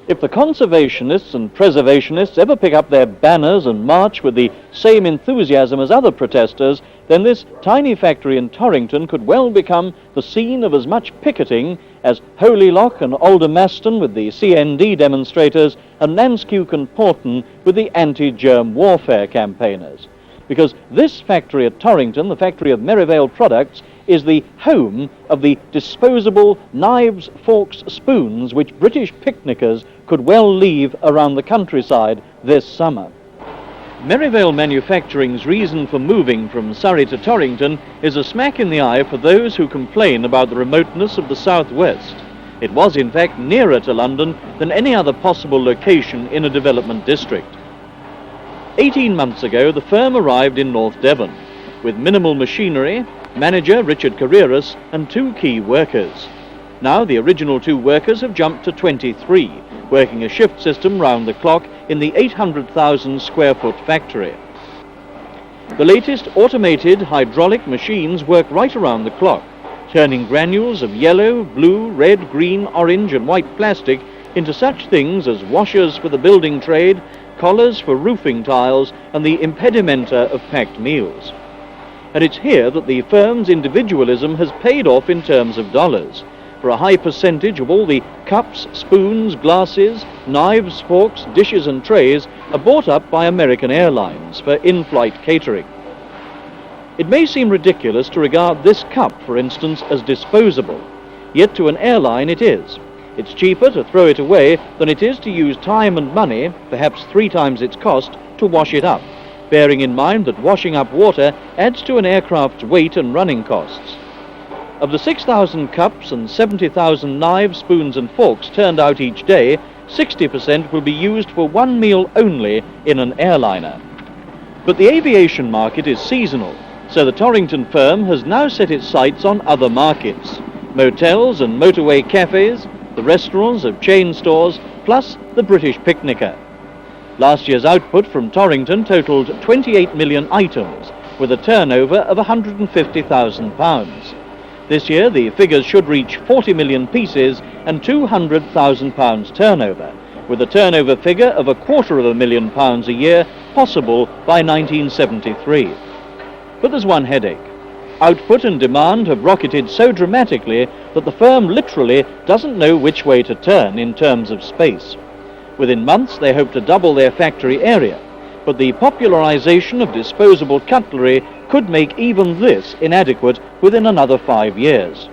If the conservationists and preservationists ever pick up their banners and march with the same enthusiasm as other protesters, then this tiny factory in Torrington could well become the scene of as much picketing as Holylock and Aldermaston with the CND demonstrators and Nanscuke and Porton with the anti-germ warfare campaigners. Because this factory at Torrington, the factory of Merrivale products, is the home of the disposable knives, forks, spoons which British picnickers could well leave around the countryside this summer. Merrivale Manufacturing's reason for moving from Surrey to Torrington is a smack in the eye for those who complain about the remoteness of the southwest. It was, in fact, nearer to London than any other possible location in a development district. 18 months ago, the firm arrived in North Devon, with minimal machinery, manager Richard Carreras, and 2 key workers. Now the original 2 workers have jumped to 23, working a shift system round the clock in the 800,000 square foot factory. The latest automated hydraulic machines work right around the clock, turning granules of yellow, blue, red, green, orange and white plastic into such things as washers for the building trade, collars for roofing tiles, and the impedimenta of packed meals. And it's here that the firm's individualism has paid off in terms of dollars, for a high percentage of all the cups, spoons, glasses, knives, forks, dishes and trays are bought up by American Airlines for in-flight catering. It may seem ridiculous to regard this cup, for instance, as disposable, yet to an airline it is. It's cheaper to throw it away than it is to use time and money, perhaps 3 times its cost, to wash it up, bearing in mind that washing up water adds to an aircraft's weight and running costs. Of the 6,000 cups and 70,000 knives, spoons and forks turned out each day, 60% will be used for 1 meal only in an airliner. But the aviation market is seasonal, so the Torrington firm has now set its sights on other markets: motels and motorway cafes, the restaurants of chain stores, plus the British picnicker. Last year's output from Torrington totalled 28 million items, with a turnover of £150,000. This year the figures should reach 40 million pieces and £200,000 turnover, with a turnover figure of £250,000 a year possible by 1973. But there's one headache. Output and demand have rocketed so dramatically that the firm literally doesn't know which way to turn in terms of space. Within months they hope to double their factory area, but the popularization of disposable cutlery could make even this inadequate within another 5 years.